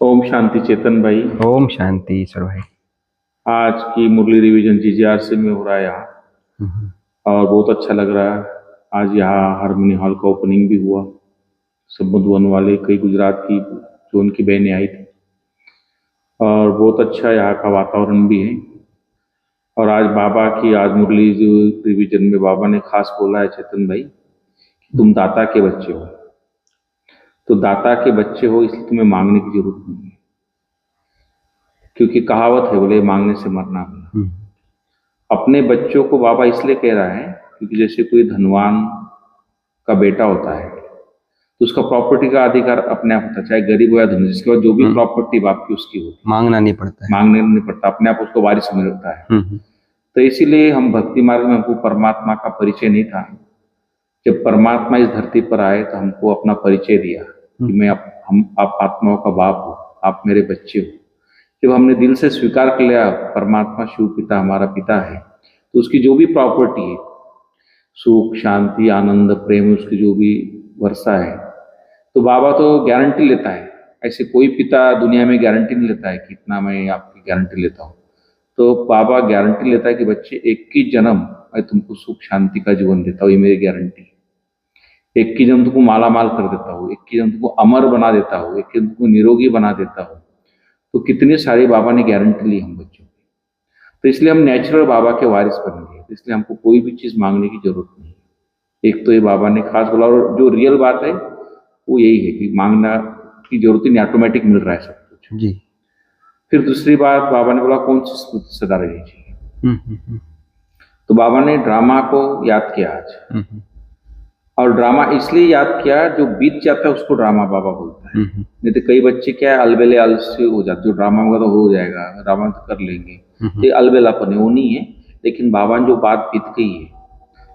ओम शांति चेतन भाई। ओम शांति ईश्वर भाई। आज की मुरली रिवीजन जीजीआरसी में हो रहा है यहाँ, और बहुत अच्छा लग रहा है। आज यहाँ हारमोनी हॉल का ओपनिंग भी हुआ। सब मधुबन वाले, कई गुजरात की जो उनकी बहनें आई थी, और बहुत अच्छा यहाँ का वातावरण भी है। और आज बाबा की आज मुरली जो रिवीजन में बाबा ने खास बोला है चेतन भाई कि तुम दाता के बच्चे हो। तो दाता के बच्चे हो इसलिए तुम्हें मांगने की जरूरत नहीं है, क्योंकि कहावत है बोले मांगने से मरना भला। अपने बच्चों को बाबा इसलिए कह रहा है क्योंकि जैसे कोई धनवान का बेटा होता है तो उसका प्रॉपर्टी का अधिकार अपने आप होता है, चाहे गरीब हो या धनी। जिसके बाद जो भी प्रॉपर्टी बाप की उसकी होती है, मांगना नहीं पड़ता है। मांगने नहीं पड़ता, अपने आप उसको वारिस मिलता है। तो इसीलिए हम भक्ति मार्ग में, हमको परमात्मा का परिचय नहीं था। जब परमात्मा इस धरती पर आए तो हमको अपना परिचय दिया कि मैं आप आत्माओं का बाप हो, आप मेरे बच्चे हो। जब हमने दिल से स्वीकार कर लिया परमात्मा शिव पिता हमारा पिता है, तो उसकी जो भी प्रॉपर्टी है, सुख शांति आनंद प्रेम, उसकी जो भी वर्षा है, तो बाबा तो गारंटी लेता है। ऐसे कोई पिता दुनिया में गारंटी नहीं लेता है कि इतना मैं आपकी गारंटी लेता हूँ। तो बाबा गारंटी लेता है कि बच्चे 21 जन्म मैं तुमको सुख शांति का जीवन देता हूँ, ये मेरी गारंटी है। 21 जन्म तुमको माला माल कर देता हूँ, 21 जन्म तुमको अमर बना देता हूँ, 21 जन्म तुमको निरोगी बना देता हूँ। तो कितने सारे बाबा ने गारंटी ली हम बच्चों की। तो इसलिए हम नेचुरल बाबा के वारिस बन गए, इसलिए हमको कोई भी चीज़ मांगने की जरूरत नहीं। एक तो ये बाबा ने खास बोला, और जो रियल बात है वो यही है कि मांगना की जरूरत ही नहीं, ऑटोमेटिक मिल रहा है सब कुछ जी। फिर दूसरी बात बाबा ने बोला कौन सी स्मृति सदा रहनी चाहिए। तो बाबा ने ड्रामा को याद किया आज। और ड्रामा इसलिए याद किया, जो बीत जाता है उसको ड्रामा बाबा बोलता है। नहीं तो कई बच्चे क्या है अलबेले आलसी हो जाते, जो ड्रामा होगा तो हो जाएगा, ड्रामा तो कर लेंगे, ये अलबेलापन है, वो नहीं है। लेकिन बाबा ने जो बात बीत गई है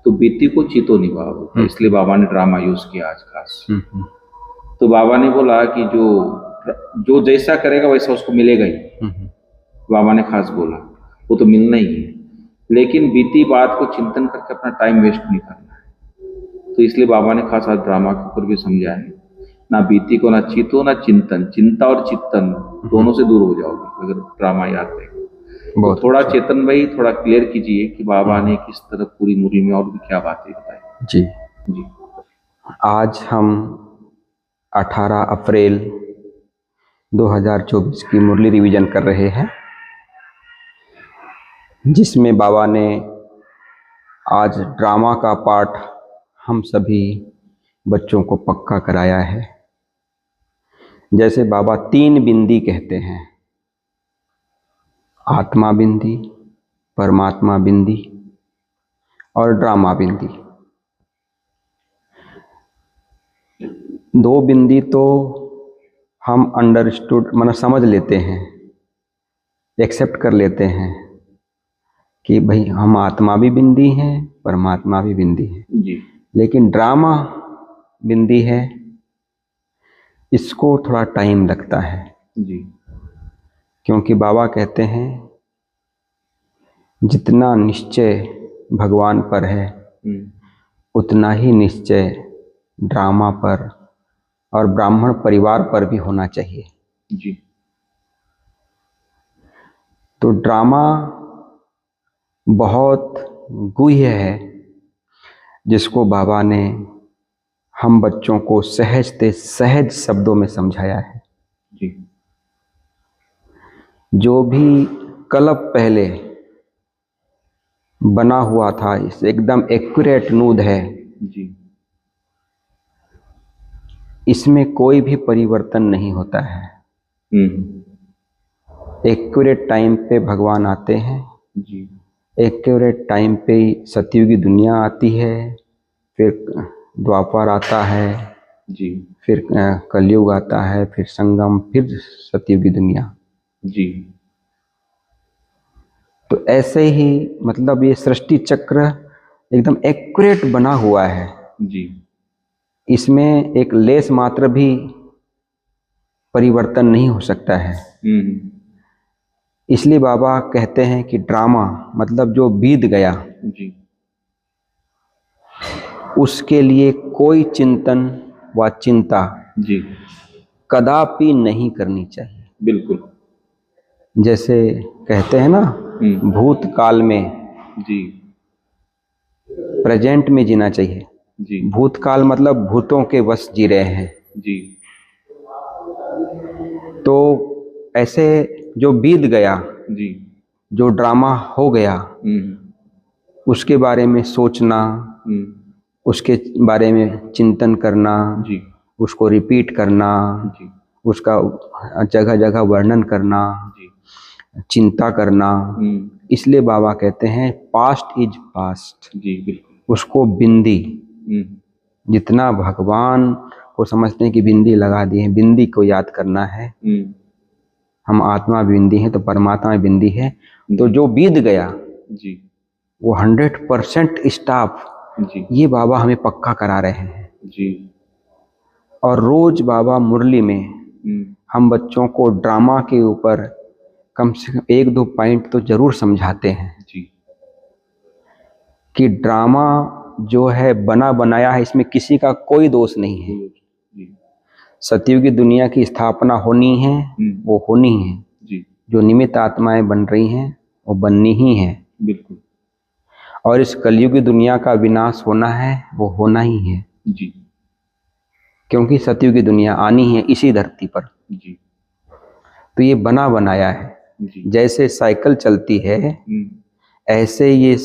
तो बीती को चीतो नहीं बाबा बोलता, इसलिए बाबा ने ड्रामा यूज किया आज खास। तो बाबा ने बोला कि जो जैसा करेगा वैसा उसको मिलेगा ही। बाबा ने खास बोला वो तो मिलना ही है, लेकिन बीती बात को चिंतन करके अपना टाइम वेस्ट नहीं करना है। तो इसलिए बाबा ने खास आज ड्रामा के ऊपर भी समझाया है, ना बीती को ना चीतो ना चिंतन, चिंता और चिंतन दोनों से दूर हो जाओगे अगर ड्रामा याद है। तो थोड़ा चेतन भाई थोड़ा क्लियर कीजिए कि बाबा ने किस तरह पूरी मुरली में और भी क्या बातें बताई। जी जी। आज हम 18 अप्रैल 2024 की मुरली रिवीजन कर रहे हैं, जिसमें बाबा ने आज ड्रामा का पाठ हम सभी बच्चों को पक्का कराया है। जैसे बाबा 3 बिंदी कहते हैं, आत्मा बिंदी, परमात्मा बिंदी और ड्रामा बिंदी। 2 बिंदी तो हम अंडरस्टूड मतलब समझ लेते हैं, एक्सेप्ट कर लेते हैं कि भाई हम आत्मा भी बिंदी हैं, परमात्मा भी बिंदी है जी। लेकिन ड्रामा बिंदी है, इसको थोड़ा टाइम लगता है जी। क्योंकि बाबा कहते हैं जितना निश्चय भगवान पर है उतना ही निश्चय ड्रामा पर और ब्राह्मण परिवार पर भी होना चाहिए जी। तो ड्रामा बहुत गुह्य है, जिसको बाबा ने हम बच्चों को सहज शब्दों में समझाया है जी। जो भी कल्प पहले बना हुआ था इस एकदम एक्यूरेट नूद है जी। इसमें कोई भी परिवर्तन नहीं होता है। एक्यूरेट टाइम पे भगवान आते हैं जी। एक्यूरेट टाइम पे सतयुगी दुनिया आती है, फिर द्वापर आता है जी, फिर कलयुग आता है, फिर संगम, फिर सतयुगी दुनिया जी। तो ऐसे ही मतलब ये सृष्टि चक्र एकदम एक्यूरेट बना हुआ है जी। इसमें एक लेस मात्र भी परिवर्तन नहीं हो सकता है। इसलिए बाबा कहते हैं कि ड्रामा मतलब जो बीत गया जी, उसके लिए कोई चिंतन व चिंता जी कदापि नहीं करनी चाहिए। बिल्कुल। जैसे कहते हैं ना, भूतकाल में जी प्रेजेंट में जीना चाहिए। जी भूतकाल मतलब भूतों के वश जी रहे हैं। जी तो ऐसे जो बीत गया, जी जो ड्रामा हो गया, उसके बारे में सोचना, उसके बारे में चिंतन करना, जी उसको रिपीट करना, जी उसका जगह जगह वर्णन करना, जी चिंता करना, इसलिए बाबा कहते हैं पास्ट इज पास्ट। जी बिल्कुल। उसको बिंदी, जितना भगवान को समझते हैं कि बिंदी लगा दी है, बिंदी को याद करना है। हम आत्मा बिंदी है तो परमात्मा बिंदी है। तो जो बीत गया जी वो 100% स्टाफ, जी ये बाबा हमें पक्का करा रहे हैं। जी और रोज बाबा मुरली में हम बच्चों को ड्रामा के ऊपर कम से कम 1-2 पॉइंट तो जरूर समझाते हैं जी कि ड्रामा जो है बना बनाया है, इसमें किसी का कोई दोष नहीं है। जी सतयुगी दुनिया की स्थापना होनी है, वो होनी है। जी जो निमित्त आत्माएं बन रही हैं वो बननी ही है। बिल्कुल। और इस कलयुगी दुनिया का विनाश होना है, वो होना ही है। जी क्योंकि सतयुगी दुनिया आनी है इसी धरती पर। जी तो ये बना बनाया है। जी जैसे साइकिल चलती है, ऐसे ये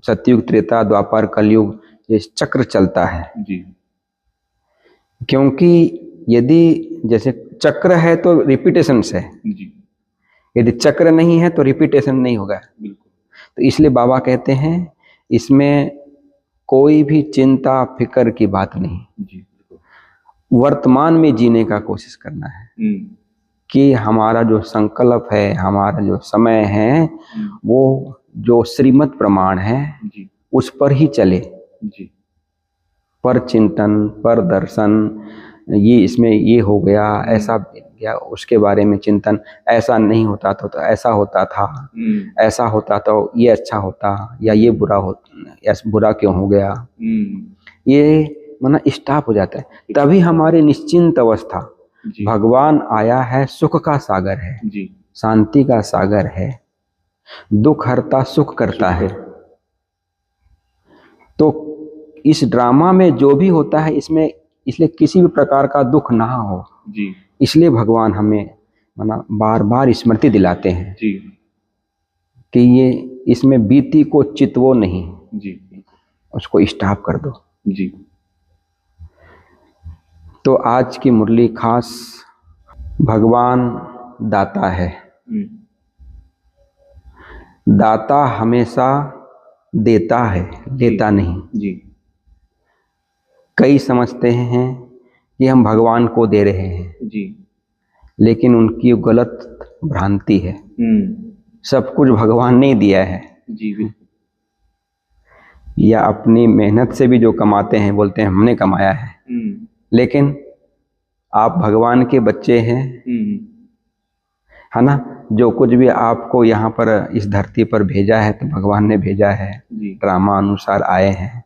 सतयुग त्रेता द्वापर कलयुग ये चक्र चलता है। जी क्योंकि यदि जैसे चक्र है तो रिपीटेशंस है, जी यदि चक्र नहीं है तो रिपीटेशन नहीं होगा। बिल्कुल। तो इसलिए बाबा कहते हैं इसमें कोई भी चिंता फिक्र की बात नहीं। जी बिल्कुल। वर्तमान में जीने का कोशिश करना है कि हमारा जो संकल्प है, हमारा जो समय है, वो जो श्रीमद् प्रमाण है जी उस पर ही चले। जी पर चिंतन, पर दर्शन, ये इसमें ये हो गया, ऐसा गया, उसके बारे में चिंतन, ऐसा नहीं होता तो ऐसा होता था, ऐसा होता तो ये अच्छा होता, या ये बुरा होता, या बुरा क्यों हो गया, ये माना स्टॉप हो जाता है। तभी हमारी निश्चिंत अवस्था, भगवान आया है सुख का सागर है, शांति का सागर है, दुख हरता सुख करता है। तो इस ड्रामा में जो भी होता है इसमें, इसलिए किसी भी प्रकार का दुख ना हो जी। इसलिए भगवान हमें माना बार बार स्मृति दिलाते हैं जी कि ये इसमें बीती को चितवो नहीं जी, उसको स्टॉप कर दो। जी। तो आज की मुरली खास भगवान दाता है। दाता हमेशा देता है, लेता नहीं। जी कई समझते हैं कि हम भगवान को दे रहे हैं जी, लेकिन उनकी गलत भ्रांति है। सब कुछ भगवान ने दिया है जी बिल्कुल। या अपनी मेहनत से भी जो कमाते हैं बोलते हैं हमने कमाया है, लेकिन आप भगवान के बच्चे हैं, है ना। जो कुछ भी आपको यहाँ पर इस धरती पर भेजा है तो भगवान ने भेजा है, ड्रामा अनुसार आए हैं।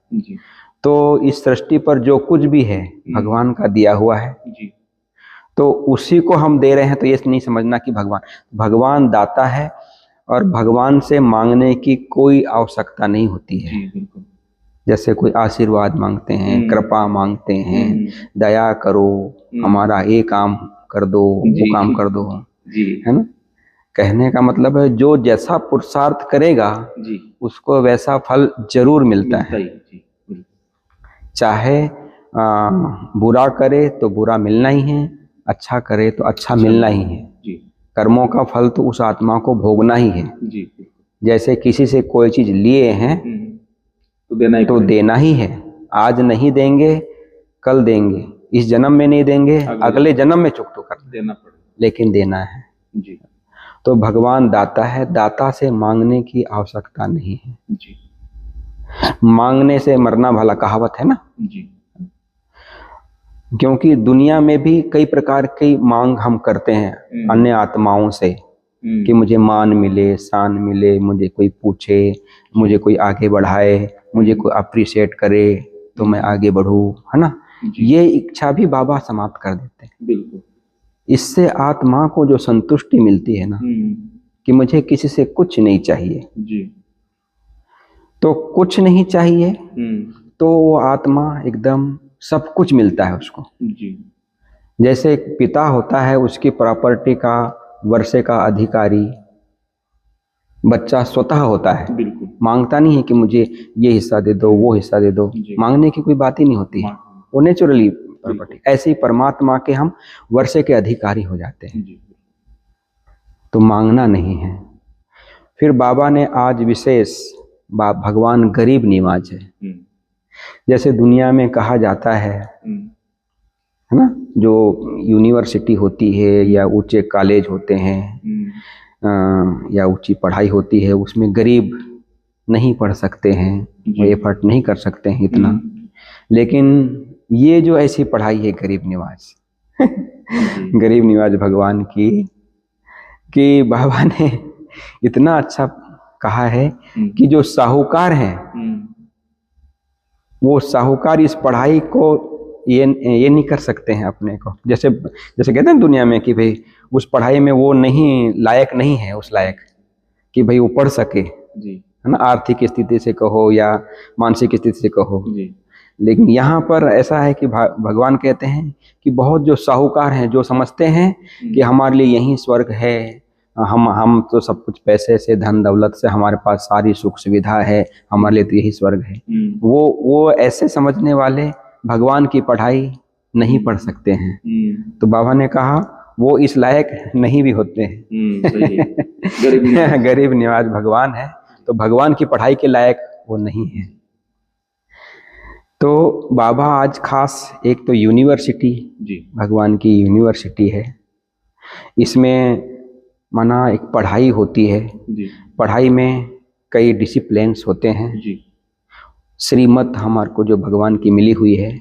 तो इस सृष्टि पर जो कुछ भी है भगवान का दिया हुआ है, तो उसी को हम दे रहे हैं। तो ये नहीं समझना कि भगवान दाता है और भगवान से मांगने की कोई आवश्यकता नहीं होती है। जैसे कोई आशीर्वाद मांगते हैं, कृपा मांगते हैं, दया करो, हमारा ये काम कर दो, वो काम कर दो, है ना। कहने का मतलब है जो जैसा पुरुषार्थ करेगा उसको वैसा फल जरूर मिलता है। चाहे बुरा करे तो बुरा मिलना ही है, अच्छा करे तो अच्छा मिलना ही है। कर्मों का फल तो उस आत्मा को भोगना ही है। जैसे किसी से कोई चीज लिए हैं तो देना ही है। आज नहीं देंगे कल देंगे, इस जन्म में नहीं देंगे अगले जन्म में चुकतो कर देना पड़ेगा, लेकिन देना है। तो भगवान दाता है, दाता से मांगने की आवश्यकता नहीं है। मांगने से मरना भला कहावत है ना। क्योंकि दुनिया में भी कई प्रकार की मांग हम करते हैं अन्य आत्माओं से कि मुझे मान मिले, शान मिले, मुझे कोई पूछे, मुझे कोई आगे बढ़ाए, मुझे कोई अप्रिशिएट करे तो मैं आगे बढ़ूं, है ना। ये इच्छा भी बाबा समाप्त कर देते हैं। बिल्कुल। इससे आत्मा को जो संतुष्टि मिलती है ना कि मुझे किसी से कुछ नहीं चाहिए, जी। तो कुछ नहीं चाहिए तो वो आत्मा एकदम सब कुछ मिलता है उसको। जी। जैसे एक पिता होता है, उसकी प्रॉपर्टी का वर्षे का अधिकारी बच्चा स्वतः होता है, बिल्कुल। मांगता नहीं है कि मुझे ये हिस्सा दे दो, वो हिस्सा दे दो, मांगने की कोई बात ही नहीं होती है, वो नेचुरली प्रॉपर्टी। ऐसे ही परमात्मा के हम वर्षे के अधिकारी हो जाते हैं, तो मांगना नहीं है। फिर बाबा ने आज विशेष भगवान गरीब निवाज है। जैसे दुनिया में कहा जाता है ना, जो यूनिवर्सिटी होती है या ऊंचे कॉलेज होते हैं या ऊंची पढ़ाई होती है, उसमें गरीब नहीं पढ़ सकते हैं, वो एफर्ट नहीं कर सकते हैं इतना। लेकिन ये जो ऐसी पढ़ाई है गरीब निवाज गरीब निवाज भगवान की, कि बाबा ने इतना अच्छा कहा है कि जो साहूकार हैं वो साहूकार इस पढ़ाई को ये नहीं कर सकते हैं अपने को। जैसे कहते हैं दुनिया में कि भाई उस पढ़ाई में वो नहीं लायक नहीं है, उस लायक कि भाई वो पढ़ सके, है ना, आर्थिक स्थिति से कहो या मानसिक स्थिति से कहो। लेकिन यहाँ पर ऐसा है कि भगवान कहते हैं कि बहुत जो साहूकार हैं, जो समझते हैं कि हमारे लिए यही स्वर्ग है, हम तो सब कुछ पैसे से, धन दौलत से, हमारे पास सारी सुख सुविधा है, हमारे लिए तो यही स्वर्ग है, वो ऐसे समझने वाले भगवान की पढ़ाई नहीं पढ़ सकते हैं। तो बाबा ने कहा वो इस लायक नहीं भी होते हैं गरीब निवाज भगवान है, तो भगवान की पढ़ाई के लायक वो नहीं है। तो बाबा आज खास एक तो यूनिवर्सिटी, भगवान की यूनिवर्सिटी है, इसमें माना एक पढ़ाई होती है, पढ़ाई में कई डिसिप्लिन्स होते हैं, श्रीमत हमारे को जो भगवान की मिली हुई है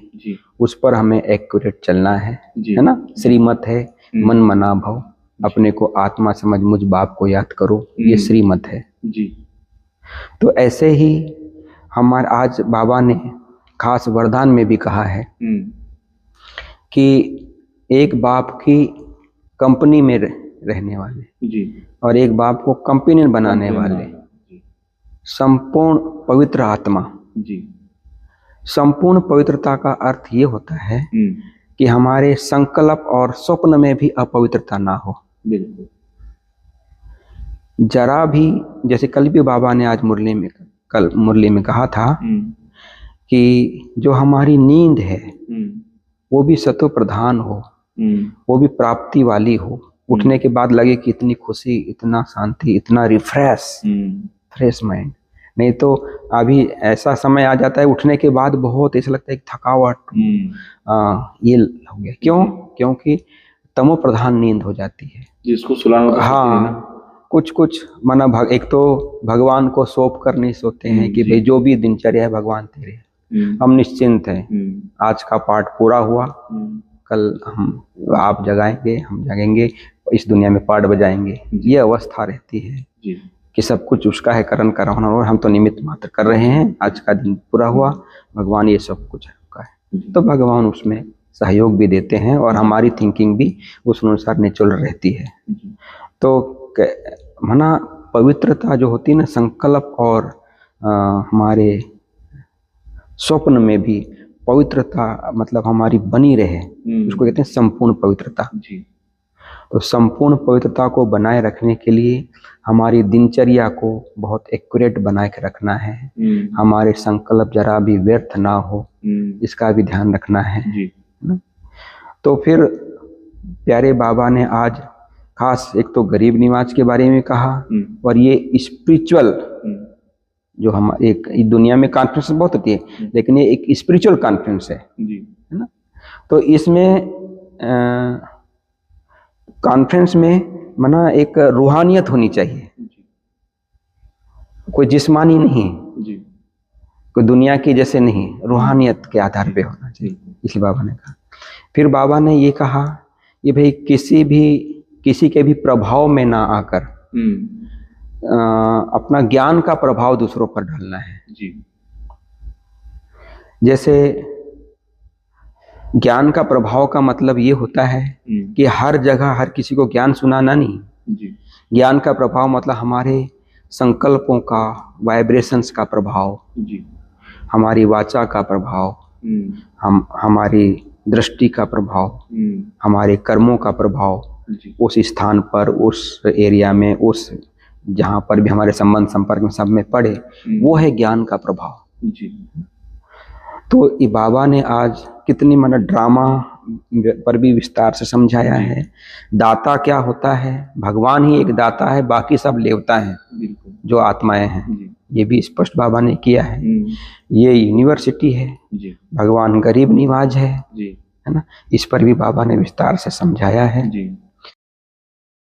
उस पर हमें एक्यूरेट चलना है ना। श्रीमत है मन मना भव, अपने को आत्मा समझ मुझ बाप को याद करो, ये श्रीमत है। तो ऐसे ही हमारे आज बाबा ने खास वरदान में भी कहा है कि एक बाप की कंपनी में रहने वाले और एक बाप को कंपेनियन बनाने वाले संपूर्ण पवित्र आत्मा। संपूर्ण पवित्रता का अर्थ ये होता है कि हमारे संकल्प और स्वप्न में भी अपवित्रता ना हो। बिल्कुल। जरा भी, जैसे कल भी बाबा ने आज मुरली में कहा था कि जो हमारी नींद है वो भी सत्व प्रधान हो, वो भी प्राप्ति वाली हो, उठने के बाद लगे कि इतनी खुशी, इतना शांति, इतना फ्रेश माइंड। नहीं तो अभी ऐसा समय आ जाता है उठने के बाद बहुत ऐसा लगता है थकावट, ये हो गया। क्यों? क्योंकि तमो प्रधान नींद हो जाती है, जिसको सुलाना। हाँ, कुछ माना एक तो भगवान को सौंप कर नहीं सोते हैं कि भाई जो भी दिनचर्या है भगवान तेरे, हम निश्चिंत हैं, आज का पाठ पूरा हुआ, कल आप जगाएंगे, हम जगेंगे, इस दुनिया में पाठ बजाएंगे। ये अवस्था रहती है कि सब कुछ उसका है, करण कराना, और हम तो निमित्त मात्र कर रहे हैं, आज का दिन पूरा हुआ, भगवान ये सब कुछ है उसका है। तो भगवान उसमें सहयोग भी देते हैं और हमारी थिंकिंग भी उस अनुसार नेचुरल रहती है। तो माना पवित्रता जो होती है ना, संकल्प और हमारे स्वप्न में भी पवित्रता मतलब हमारी बनी रहे, उसको कहते हैं संपूर्ण पवित्रता। तो संपूर्ण पवित्रता को बनाए रखने के लिए हमारी दिनचर्या को बहुत एक्यूरेट बना के रखना है, हमारे संकल्प जरा भी व्यर्थ ना हो, इसका भी ध्यान रखना है ना। तो फिर प्यारे बाबा ने आज खास एक तो गरीब निवाज के बारे में कहा, और ये स्पिरिचुअल जो हम एक दुनिया में कॉन्फ्रेंस बहुत होती है, लेकिन ये एक स्पिरिचुअल कॉन्फ्रेंस है ना। तो इसमें कॉन्फ्रेंस में माना एक रूहानियत होनी चाहिए, कोई जिस्मानी नहीं, कोई दुनिया की जैसे नहीं, रूहानियत के आधार पे होना चाहिए, इसलिए बाबा ने कहा। फिर बाबा ने ये कहा कि भाई किसी के भी प्रभाव में ना आकर अपना ज्ञान का प्रभाव दूसरों पर डालना है। जैसे ज्ञान का प्रभाव का मतलब ये होता है कि हर जगह हर किसी को ज्ञान सुनाना नहीं। जी। ज्ञान का प्रभाव मतलब हमारे संकल्पों का, वाइब्रेशंस का प्रभाव, जी। हमारी वाचा का प्रभाव, हमारी दृष्टि का प्रभाव, हमारे कर्मों का प्रभाव, उस स्थान पर, उस एरिया में, उस जहाँ पर भी हमारे संबंध संपर्क में सब में पड़े, वो है ज्ञान का प्रभाव। जी। तो ये बाबा ने आज कितनी ड्रामा पर भी विस्तार से समझाया है। दाता क्या होता है? भगवान ही एक दाता है, बाकी सब लेवता है जो आत्माएं हैं। ये भी स्पष्ट बाबा ने किया है। ये यूनिवर्सिटी है, भगवान गरीब निवाज है ना। इस पर भी बाबा ने विस्तार से समझाया है।